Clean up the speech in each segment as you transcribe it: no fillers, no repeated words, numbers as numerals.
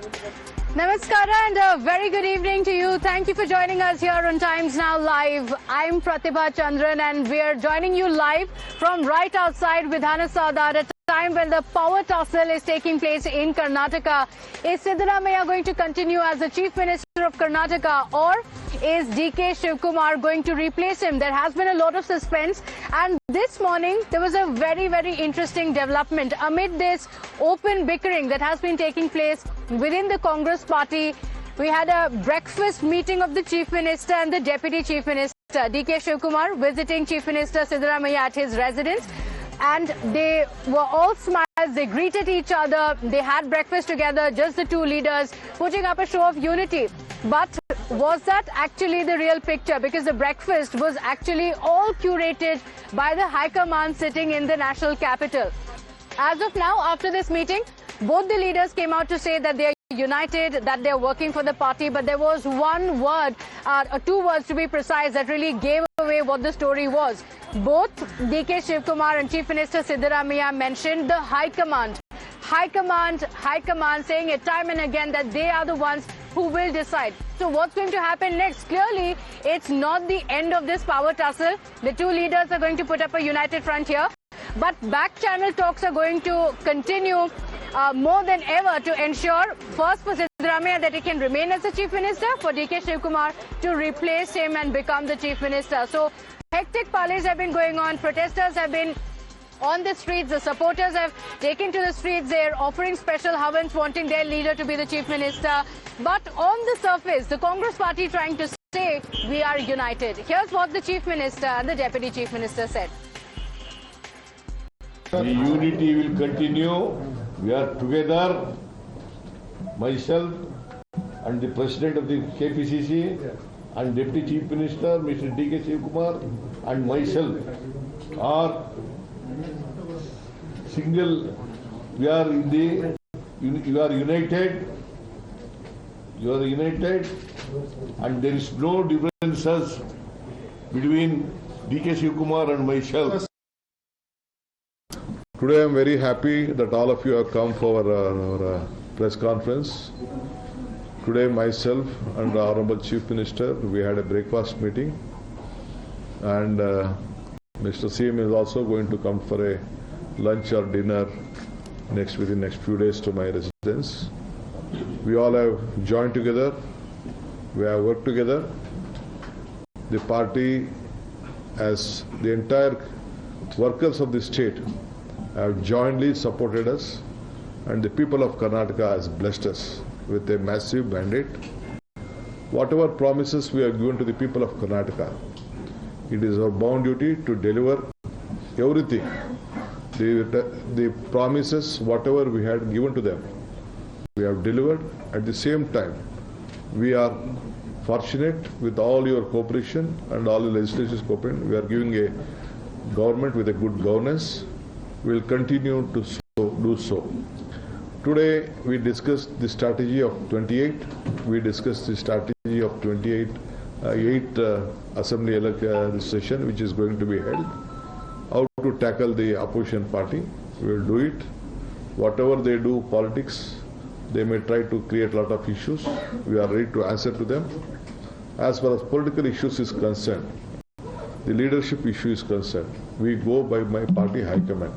Namaskara and a very good evening to you. Thank you for joining us here on Times Now Live. I'm Pratibha Chandran and we're joining you live from right outside Vidhana Sauda at a time when the power tussle is taking place in Karnataka. Is Siddaramaiah going to continue as the Chief Minister of Karnataka, or is DK Shivkumar going to replace him? There has been a lot of suspense, and this morning there was a very, very interesting development amid this open bickering that has been taking place within the Congress party. We had a breakfast meeting of the Chief Minister and the Deputy Chief Minister, DK Shivkumar, visiting Chief Minister Siddaramaiah at his residence. And they were all smiles, they greeted each other, they had breakfast together, just the two leaders, putting up a show of unity. But was that actually the real picture? Because the breakfast was actually all curated by the High Command sitting in the national capital. As of now, after this meeting, both the leaders came out to say that they are united, that they are working for the party, but there was one word, or two words to be precise, that really gave away what the story was. Both DK Shivkumar and Chief Minister Siddaramaiah mentioned the High Command. High Command, saying it time and again that they are the ones who will decide. So what's going to happen next? Clearly, it's not the end of this power tussle. The two leaders are going to put up a united front here. But back-channel talks are going to continue more than ever to ensure, first for Siddaramaiah that he can remain as the Chief Minister, for DK Shivkumar to replace him and become the Chief Minister. So hectic parleys have been going on, protesters have been on the streets, the supporters have taken to the streets, they're offering special havans, wanting their leader to be the Chief Minister. But on the surface, the Congress party trying to say, we are united. Here's what the Chief Minister and the Deputy Chief Minister said. The unity will continue. We are together, myself and the President of the KPCC and Deputy Chief Minister, Mr. DK Shivkumar, and myself are single. We are in the, you are united, and there is no differences between DK Shivkumar and myself. Today I am very happy that all of you have come for our press conference. Today myself and the Honorable Chief Minister, we had a breakfast meeting, and Mr. CM is also going to come for a lunch or dinner within next few days to my residence. We all have joined together, we have worked together. The party, as the entire workers of the state, have jointly supported us, and the people of Karnataka has blessed us with a massive mandate. Whatever promises we have given to the people of Karnataka, it is our bound duty to deliver everything. The promises, whatever we had given to them, we have delivered. At the same time, we are fortunate with all your cooperation and all the legislature's cooperation. We are giving a government with a good governance. We will continue to do so. Today we discussed the strategy of 28. We discussed the strategy of 28 assembly session which is going to be held. How to tackle the opposition party. We will do it. Whatever they do politics, they may try to create a lot of issues. We are ready to answer to them. As far as political issues is concerned, the leadership issue is concerned, we go by my party high command.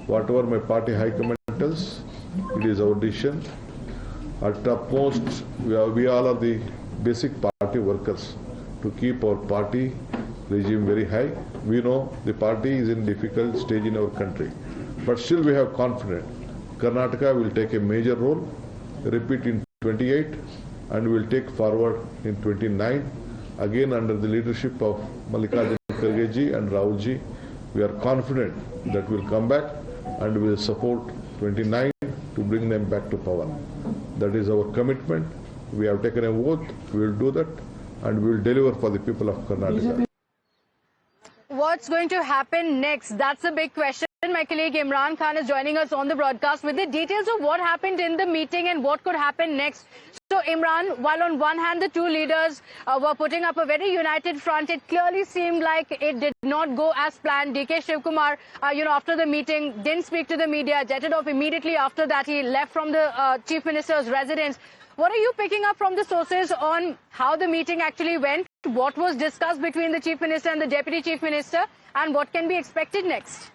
Whatever my party high command tells, it is our decision. At utmost, we all are the basic party workers to keep our party regime very high. We know the party is in difficult stage in our country, but still we have confidence. Karnataka will take a major role, repeat in 28, and will take forward in 29. Again, under the leadership of Mallikarjun Kharge ji and Rahul ji, we are confident that we will come back and we will support 29 to bring them back to power. That is our commitment. We have taken an oath, we will do that, and we will deliver for the people of Karnataka. What's going to happen next? That's a big question. my colleague Imran Khan is joining us on the broadcast with the details of what happened in the meeting and what could happen next. So Imran, while on one hand the two leaders were putting up a very united front, it clearly seemed like it did not go as planned. DK Shivkumar, after the meeting, didn't speak to the media, jetted off immediately after that. He left from the Chief Minister's residence. What are you picking up from the sources on how the meeting actually went? What was discussed between the Chief Minister and the Deputy Chief Minister, and what can be expected next?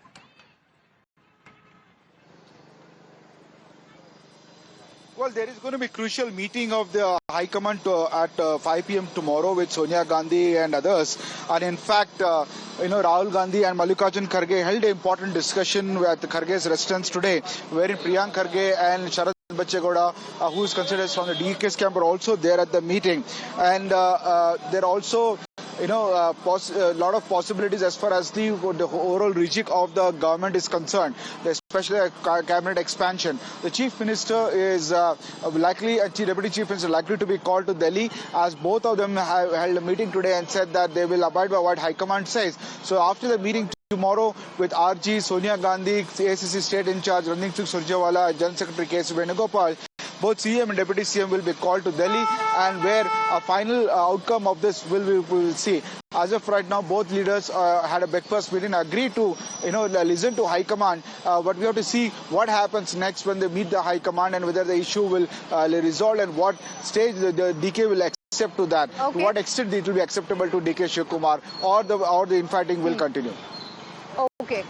Well, there is going to be a crucial meeting of the High Command at 5 p.m. tomorrow with Sonia Gandhi and others. And in fact, Rahul Gandhi and Mallikarjun Kharge held an important discussion at Kharge's residence today, wherein Priyank Kharge and Sharad Bachegowda, who is considered from the DK's camp, are also there at the meeting. And there are also a lot of possibilities as far as the overall rejig of the government is concerned, especially a cabinet expansion. The Chief Minister is likely, and Deputy Chief Minister likely to be called to Delhi, as both of them have held a meeting today and said that they will abide by what High Command says. So after the meeting tomorrow with RG, Sonia Gandhi, ACC State in charge, Randeep Singh Surjewala, General Secretary K.C. Venugopal, both CM and Deputy CM will be called to Delhi, and where a final outcome of this we will see. As of right now, both leaders had a breakfast meeting, agreed to listen to High Command, but we have to see what happens next when they meet the High Command and whether the issue will resolve and what stage the DK will accept to that. Okay. To what extent it will be acceptable to DK Shivkumar, or the infighting will continue. Okay.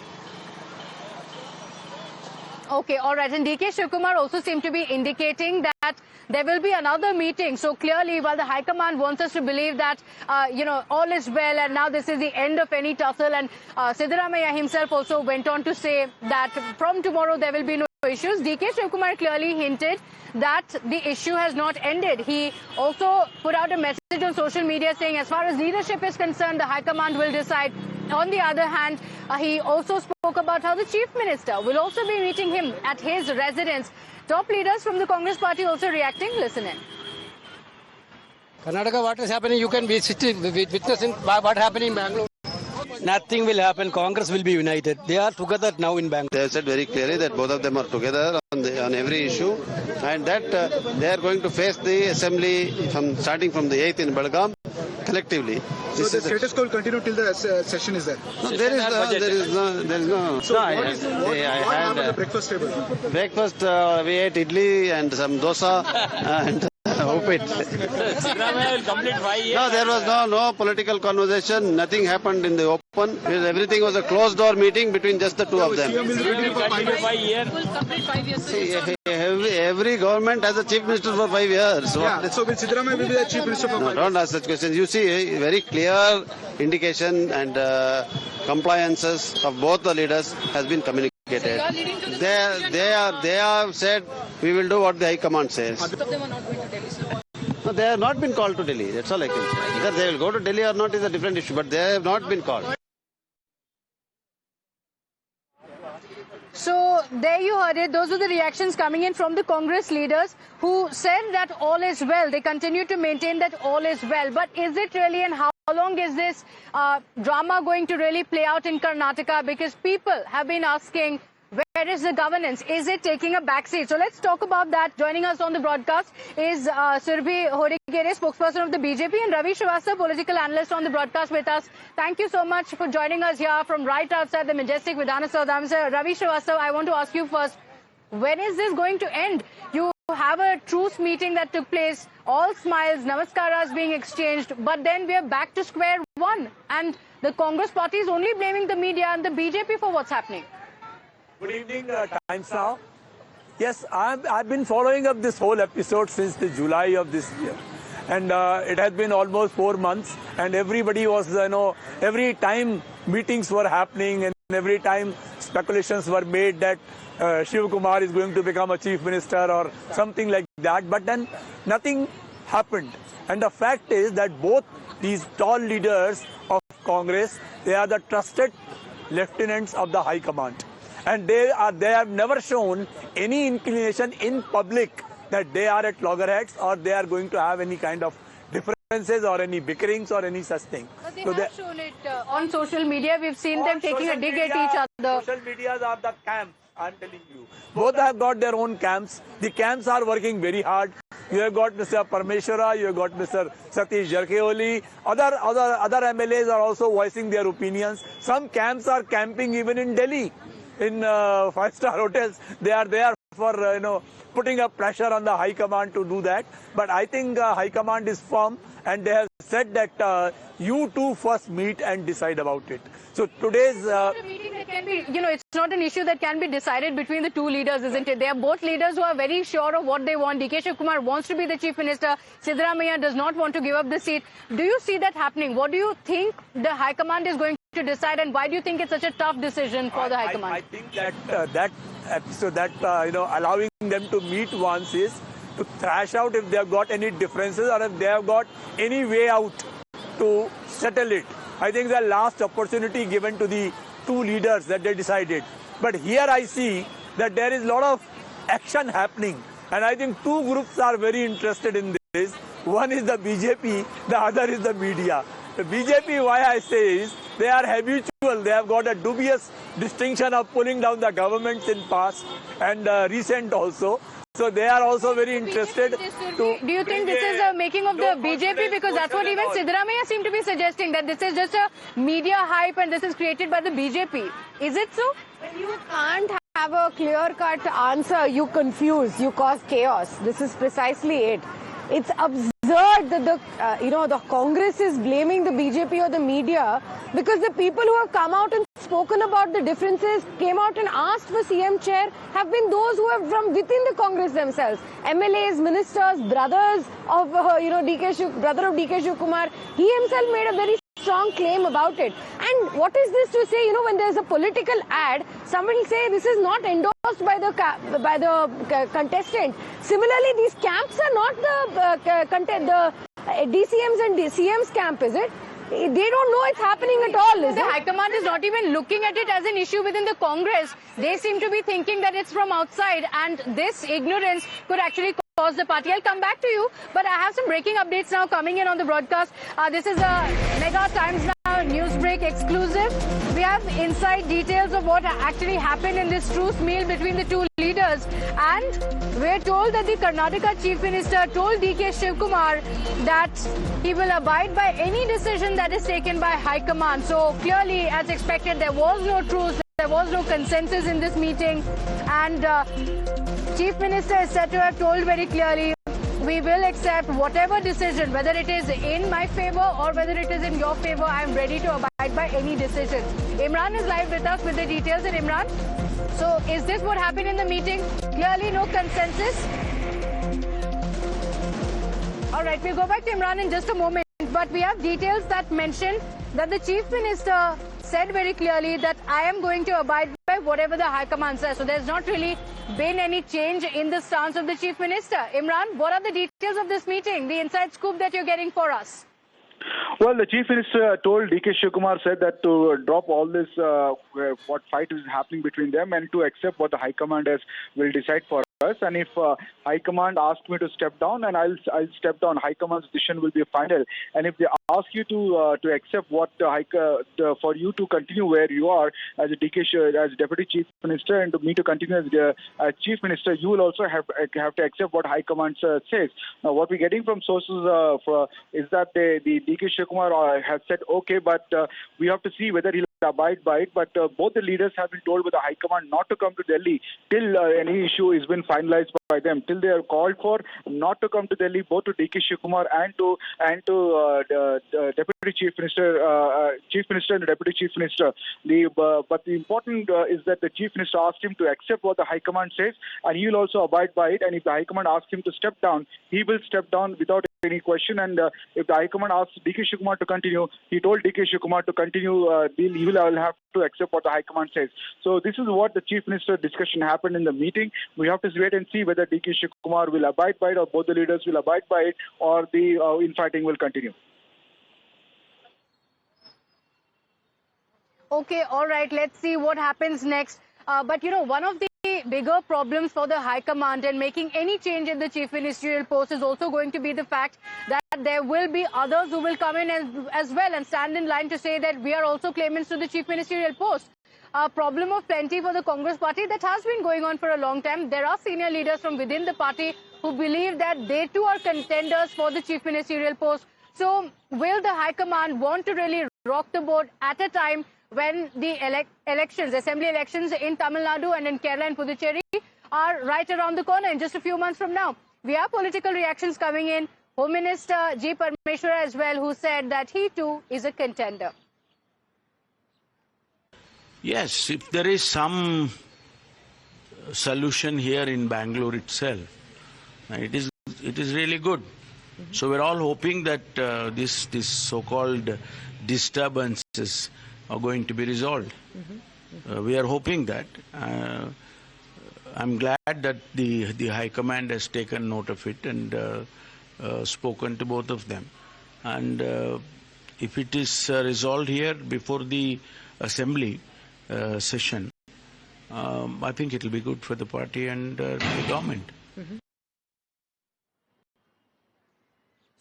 Okay, all right. And DK Shivkumar also seemed to be indicating that there will be another meeting. So clearly, while the High Command wants us to believe that, all is well and now this is the end of any tussle, and Siddaramaiah himself also went on to say that from tomorrow there will be no issues. DK Shivkumar clearly hinted that the issue has not ended. He also put out a message on social media saying, as far as leadership is concerned, the High Command will decide. On the other hand, he also spoke about how the Chief Minister will also be meeting him at his residence. Top leaders from the Congress party also reacting. Listen in. Karnataka, what is happening? You can be witnessing what happened in Bangalore. Nothing will happen. Congress will be united. They are together now in Bangalore. They have said very clearly that both of them are together on every issue, and that they are going to face the assembly starting from the 8th in Belgaum collectively. So the status quo will continue till the session is there? No, there is no. So what happened at the breakfast table? Breakfast, we ate idli and some dosa and Upit. No, there was no political conversation. Nothing happened in the open. Everything was a closed door meeting between just the two of them. See, every government has a chief minister for 5 years. Yeah, so will Siddaramaiah be the chief minister for 5 years? Don't ask such questions. You see a very clear indication and compliances of both the leaders has been communicated. They have said we will do what the High Command says. No, they have not been called to Delhi. That's all I can say. Whether they will go to Delhi or not is a different issue, but they have not been called. So there you heard it. Those are the reactions coming in from the Congress leaders who said that all is well. They continue to maintain that all is well. But is it really, and how long is this drama going to really play out in Karnataka? Because people have been asking, where is the governance? Is it taking a backseat? So let's talk about that. Joining us on the broadcast is Surbhi Horigere, spokesperson of the BJP, and Ravi Srivastava, political analyst on the broadcast with us. Thank you so much for joining us here from right outside the majestic Vidhana Saudham. Sir, Ravi Srivastava, I want to ask you first, when is this going to end? You have a truce meeting that took place, all smiles, namaskaras being exchanged, but then we are back to square one. And the Congress party is only blaming the media and the BJP for what's happening. Good evening, Times Now. Yes, I've been following up this whole episode since the July of this year. And it has been almost 4 months, and everybody was, every time meetings were happening and every time speculations were made that Shivkumar is going to become a chief minister or something like that. But then nothing happened. And the fact is that both these tall leaders of Congress, they are the trusted lieutenants of the High Command. And they have never shown any inclination in public that they are at loggerheads or they are going to have any kind of differences or any bickerings or any such thing. They So have shown it on social media. We've seen them taking a dig at each other. Social medias are the camps, I'm telling you. Both have got their own camps. The camps are working very hard. You have got Mr. Parmeshwara, you have got Mr. Satish Jarkheoli. Other MLAs are also voicing their opinions. Some camps are camping even in Delhi, in five-star hotels. They are there for putting up pressure on the High Command to do that. But I think High Command is firm, and they have said that you two first meet and decide about it. So today's A meeting that can be, it's not an issue that can be decided between the two leaders, isn't it? They are both leaders who are very sure of what they want. DK Shiv wants to be the Chief Minister. Siddaramaiah does not want to give up the seat. Do you see that happening? What do you think the High Command is going to decide, and why do you think it's such a tough decision for the High Command? I think that allowing them to meet once is to thrash out if they have got any differences or if they have got any way out to settle it. I think the last opportunity given to the two leaders that they decided. But here I see that there is a lot of action happening, and I think two groups are very interested in this. One is the BJP, the other is the media. The BJP, why I say is, they are habitual. They have got a dubious distinction of pulling down the governments in past and recent also. So they are also very interested to... Do you think this is a making of the BJP? Because that's what even Siddaramaiah seemed to be suggesting, that this is just a media hype and this is created by the BJP. Is it so? When you can't have a clear-cut answer, you confuse, you cause chaos. This is precisely it. It's absurd that the Congress is blaming the BJP or the media, because the people who have come out and spoken about the differences, came out and asked for CM chair, have been those who are from within the Congress themselves. MLAs, ministers, brothers of brother of DK Shiv Kumar. He himself made a very strong claim about it. And what is this to say? When there's a political ad, somebody will say this is not endorsed by the contestant. Similarly, these camps are not the DCMs and CMs camp, is it? They don't know it's happening at all, is it? The High Command is not even looking at it as an issue within the Congress. They seem to be thinking that it's from outside, and this ignorance could actually cause the party. I'll come back to you, but I have some breaking updates now coming in on the broadcast. This is a Mega Times Now news break exclusive. We have inside details of what actually happened in this truce meal between the two leaders, and we're told that the Karnataka Chief Minister told DK Shiv Kumar that he will abide by any decision that is taken by High Command. So clearly, as expected, there was no truce, there was no consensus in this meeting, and Chief Minister is said to have told very clearly, we will accept whatever decision, whether it is in my favor or whether it is in your favor. I am ready to abide by any decision. Imran is live with us with the details. And Imran, so is this what happened in the meeting? Clearly no consensus. All right, we'll go back to Imran in just a moment. But we have details that mention that the Chief Minister said very clearly that I am going to abide by whatever the High Command says. So there's not really been any change in the stance of the Chief Minister. Imran, what are the details of this meeting, the inside scoop that you're getting for us? Well, the Chief Minister told DK Shiv Kumar, said that to drop all this, what fight is happening between them, and to accept what the High Command will decide for us. And if High Command asks me to step down, and I'll step down. High Command's decision will be final. And if they ask you to accept what for you to continue where you are as as Deputy Chief Minister, and to me to continue as Chief Minister, you will also have to accept what High Command says. Now, what we're getting from sources is that the DK Shiv Kumar has said okay, but we have to see whether he'll abide by it. But both the leaders have been told by the High Command not to come to Delhi till any issue has been finalized by them. Till they are called for not to come to Delhi, both to DK Shiv Kumar and to Deputy Chief Minister, Chief Minister and the Deputy Chief Minister. But the important is that the Chief Minister asked him to accept what the High Command says, and he will also abide by it. And if the High Command asks him to step down, he will step down without any question. And if the High Command asks DK Shiv Kumar to continue, he told DK Shiv Kumar to continue. He will have to accept what the High Command says. So this is what the Chief Minister discussion happened in the meeting. We have to wait and see whether DK Shiv Kumar will abide by it, or both the leaders will abide by it, or the infighting will continue. Okay, all right, let's see what happens next. But one of the bigger problems for the High Command and making any change in the Chief Ministerial post is also going to be the fact that that there will be others who will come in as well and stand in line to say that we are also claimants to the chief ministerial post. A problem of plenty for the Congress party that has been going on for a long time. There are senior leaders from within the party who believe that they too are contenders for the chief ministerial post. So will the High Command want to really rock the boat at a time when the elections, assembly elections in Tamil Nadu and in Kerala and Puducherry are right around the corner in just a few months from now? We have political reactions coming in. Home Minister G. Parmeshwara as well, who said that he too is a contender. Yes, if there is some solution here in Bangalore itself, it is really good. So we're all hoping that this so-called disturbances are going to be resolved. We are hoping that. I'm glad that the High Command has taken note of it and spoken to both of them. And if it is resolved here before the Assembly session, I think it will be good for the party and the government.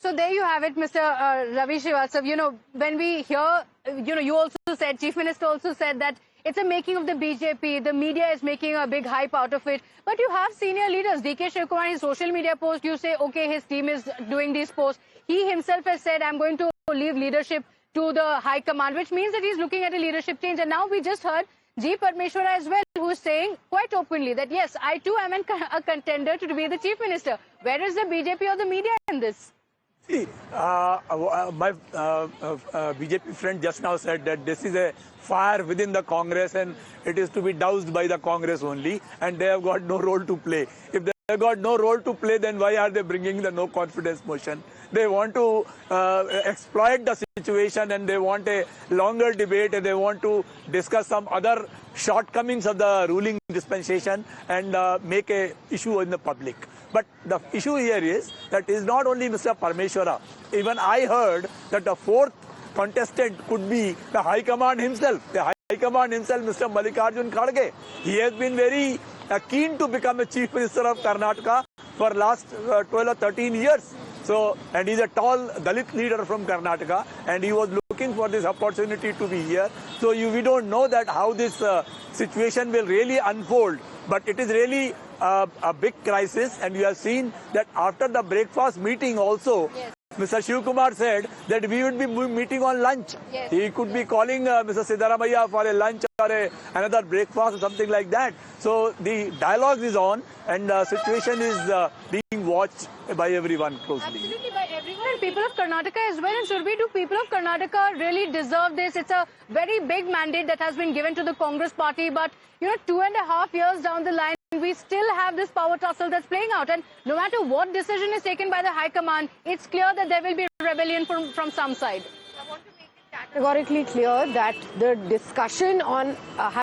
So there you have it, Mr. Ravi Srivastava. You know, when we hear, you also said, Chief Minister also said that it's a making of the BJP. The media is making a big hype out of it. But you have senior leaders. D.K. Shivakumar, his social media post, you say, okay, his team is doing these posts. He himself has said, I'm going to leave leadership to the High Command, which means that he's looking at a leadership change. And now we just heard G. Parmeshwara as well, who's saying quite openly that, yes, I too am a contender to be the Chief Minister. Where is the BJP or the media in this? See, my BJP friend just now said that this is a fire within the Congress and it is to be doused by the Congress only, and they have got no role to play. If they have got no role to play, then why are they bringing the no confidence motion? They want to exploit the situation and they want a longer debate and they want to discuss some other shortcomings of the ruling dispensation and make a issue in the public. But the issue here is that it is not only Mr. Parmeshwara. Even I heard that the fourth contestant could be the High Command himself. The High Command himself, Mr. Mallikarjun Kharge. He has been very keen to become a Chief Minister of Karnataka for last 12 or 13 years. So, and he's a tall Dalit leader from Karnataka, and he was looking for this opportunity to be here. So we don't know that how this situation will really unfold, but it is really a big crisis, and we have seen that after the breakfast meeting also, yes, Mr. Shivakumar said that we would be meeting on lunch. Yes. He could be calling Mr. Siddaramaiah for a lunch or another breakfast or something like that. So the dialogue is on and the situation is being watched by everyone closely. Absolutely, by everyone, and people of Karnataka as well. And should we do people of Karnataka really deserve this? It's a very big mandate that has been given to the Congress party, but 2.5 years down the line, we still have this power tussle that's playing out, and no matter what decision is taken by the High Command, it's clear that there will be rebellion from some side. I want to make it categorically clear that the discussion on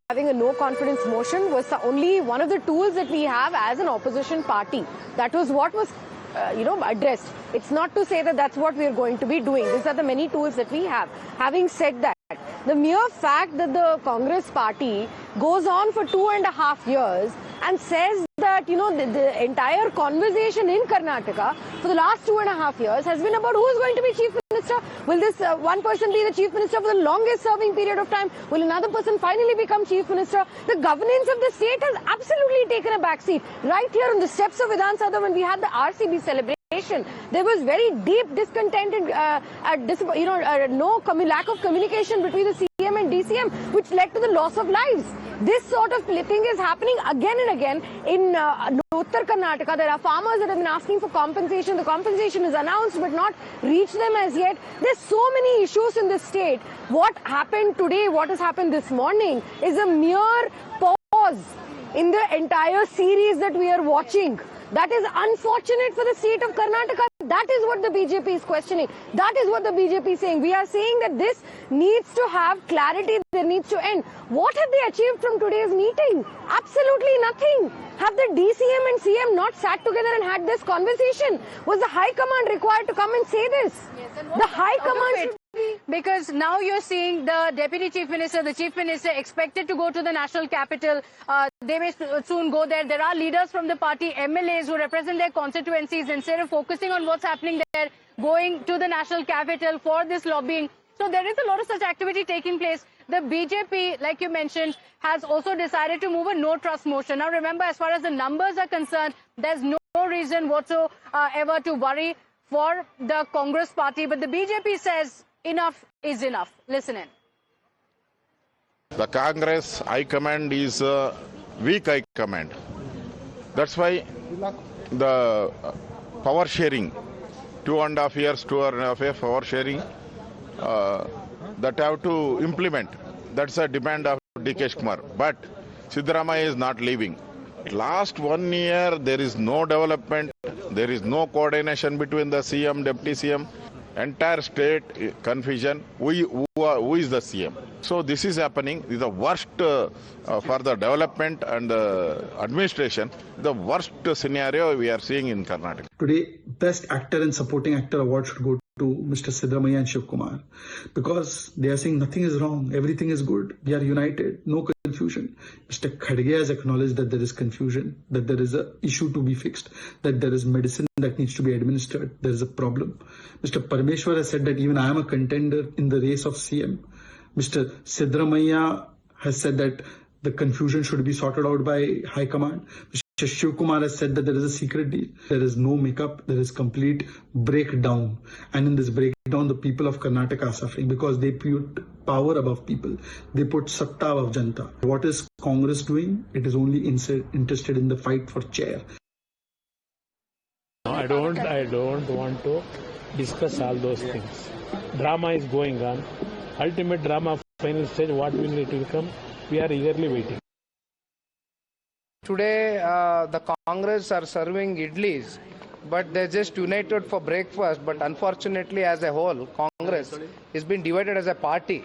having a no confidence motion was only one of the tools that we have as an opposition party. That was what was addressed. It's not to say that that's what we are going to be doing. These are the many tools that we have. Having said that, the mere fact that the Congress party goes on for 2.5 years and says that, the entire conversation in Karnataka for the last 2.5 years has been about who is going to be Chief Minister. Will this one person be the Chief Minister for the longest serving period of time? Will another person finally become Chief Minister? The governance of the state has absolutely taken a backseat. Right here on the steps of Vidhan Sabha when we had the RCB celebration, there was very deep discontent and lack of communication between the CM and DCM, which led to the loss of lives. This sort of thing is happening again and again in Uttar Karnataka. There are farmers that have been asking for compensation. The compensation is announced but not reached them as yet. There's so many issues in this state. What happened today, what has happened this morning is a mere pause in the entire series that we are watching. That is unfortunate for the state of Karnataka. That is what the BJP is questioning. That is what the BJP is saying. We are saying that this needs to have clarity. There needs to end. What have they achieved from today's meeting? Absolutely nothing. Have the DCM and CM not sat together and had this conversation? Was the High Command required to come and say this? Yes, and the High Command should be... because now you're seeing the Deputy Chief Minister, the Chief Minister expected to go to the national capital. They may soon go there. There are leaders from the party, MLAs who represent their constituencies, instead of focusing on what's happening there, going to the national capital for this lobbying. So there is a lot of such activity taking place. The BJP, like you mentioned, has also decided to move a no-trust motion. Now remember, as far as the numbers are concerned, there's no reason whatsoever to worry for the Congress party. But the BJP says enough is enough. Listen in. The Congress High Command is a weak High Command. That's why the power sharing, 2.5 years power sharing, that have to implement. That's a demand of DK Kumar. But Siddaramaiah is not leaving. Last 1 year, there is no development. There is no coordination between the CM, Deputy CM. Entire state confusion. Who is the CM? So this is happening. This is the worst for the development and administration. The worst scenario we are seeing in Karnataka. Today, Best Actor and Supporting Actor award should go to Mr. Siddaramaiah and Shiv Kumar, because they are saying nothing is wrong, everything is good, we are united, no confusion. Mr. Khadge has acknowledged that there is confusion, that there is an issue to be fixed, that there is medicine that needs to be administered, there is a problem. Mr. Parmeshwar has said that even I am a contender in the race of CM. Mr. Siddaramaiah has said that the confusion should be sorted out by High Command. Mr. Shiv Kumar has said that there is a secret deal. There is no makeup. There is complete breakdown. And in this breakdown, the people of Karnataka are suffering because they put power above people. They put satta above janta. What is Congress doing? It is only interested in the fight for chair. I don't want to discuss all those things. Drama is going on. Ultimate drama, final stage, what will it become? We are eagerly waiting. Today, the Congress are serving idlis, but they're just united for breakfast. But unfortunately, as a whole, Congress is being divided as a party.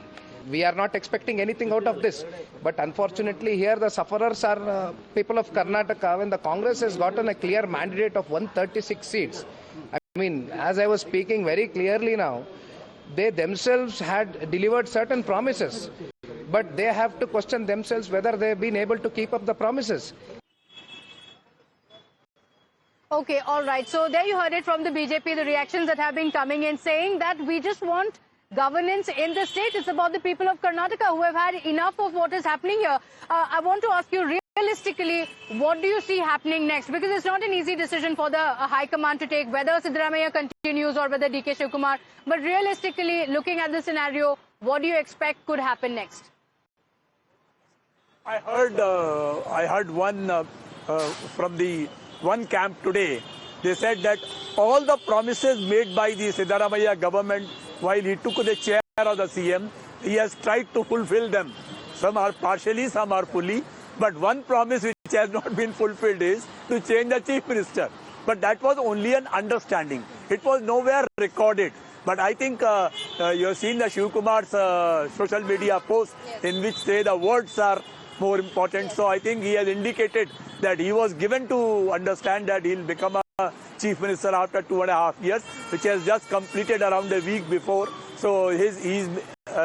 We are not expecting anything out of this. But unfortunately, here the sufferers are people of Karnataka. When the Congress has gotten a clear mandate of 136 seats, I mean, as I was speaking very clearly now, they themselves had delivered certain promises. But they have to question themselves whether they've been able to keep up the promises. Okay, all right. So there you heard it from the BJP, the reactions that have been coming in, saying that we just want governance in the state. It's about the people of Karnataka who have had enough of what is happening here. I want to ask you, realistically, what do you see happening next? Because it's not an easy decision for the High Command to take, whether Siddaramaiah continues or whether DK Shiv Kumar. But realistically, looking at the scenario, what do you expect could happen next? I heard one from the one camp today. They said that all the promises made by the Siddaramaiah government while he took the chair of the CM, he has tried to fulfill them. Some are partially, some are fully. But one promise which has not been fulfilled is to change the Chief Minister. But that was only an understanding. It was nowhere recorded. But I think you have seen the Shiv Kumar's social media post in which say the words are more important. So I think he has indicated that he was given to understand that he'll become a Chief Minister after 2.5 years, which has just completed around a week before. So he's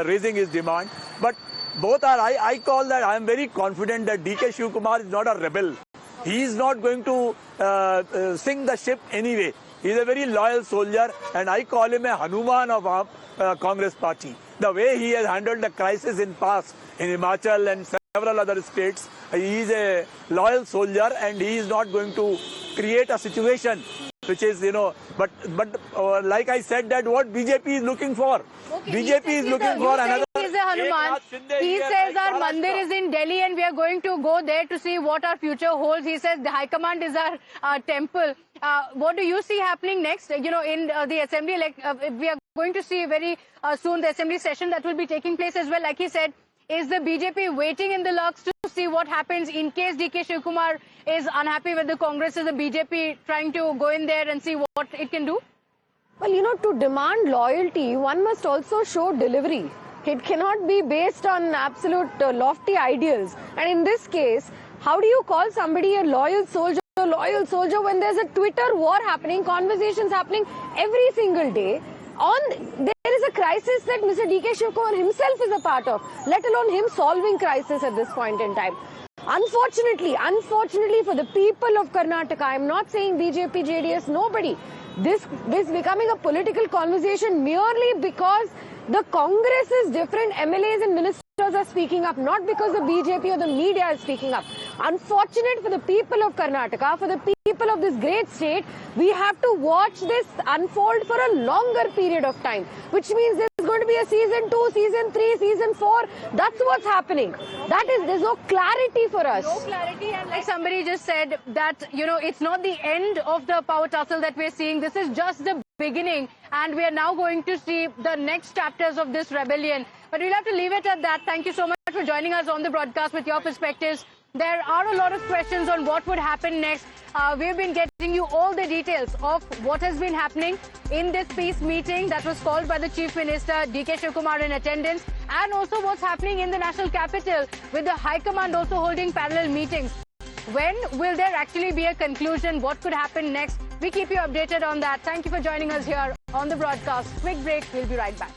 raising his demand. But both are, I call that, I am very confident that DK Shiv Kumar is not a rebel. He is not going to sink the ship anyway. He is a very loyal soldier, and I call him a Hanuman of our Congress party. The way he has handled the crisis in past in Himachal and several other states, he is a loyal soldier, and he is not going to create a situation which is, but like I said, that what BJP is looking for. Okay, BJP is looking for another. He is a Hanuman. He says our mandir is in Delhi and we are going to go there to see what our future holds. He says the High Command is our temple. What do you see happening next? In the assembly, we are going to see very soon the assembly session that will be taking place as well. Like he said, is the BJP waiting in the lurks to see what happens in case DK Shiv Kumar is unhappy with the Congress? Is the BJP trying to go in there and see what it can do? Well, to demand loyalty, one must also show delivery. It cannot be based on absolute lofty ideals. And in this case, how do you call somebody a loyal soldier when there's a Twitter war happening, conversations happening every single day? There is a crisis that Mr. D.K. Shivkumar himself is a part of, let alone him solving crisis at this point in time. Unfortunately for the people of Karnataka, I'm not saying BJP, JDS, nobody. This is becoming a political conversation merely because the Congress is different, MLAs and ministers are speaking up, not because the BJP or the media is speaking up. Unfortunate for the people of Karnataka, for the people of this great state, we have to watch this unfold for a longer period of time, which means there's going to be a season 2, season 3, season 4. That's what's happening. There's no clarity for us. No clarity, and like somebody just said that, it's not the end of the power tussle that we're seeing. This is just the beginning, and we are now going to see the next chapters of this rebellion. But we'll have to leave it at that. Thank you so much for joining us on the broadcast with your perspectives. There are a lot of questions on what would happen next. We've been getting you all the details of what has been happening in this peace meeting that was called by the Chief Minister, D.K. Shivkumar, in attendance, and also what's happening in the national capital with the High Command also holding parallel meetings. When will there actually be a conclusion? What could happen next? We keep you updated on that. Thank you for joining us here on the broadcast. Quick break. We'll be right back.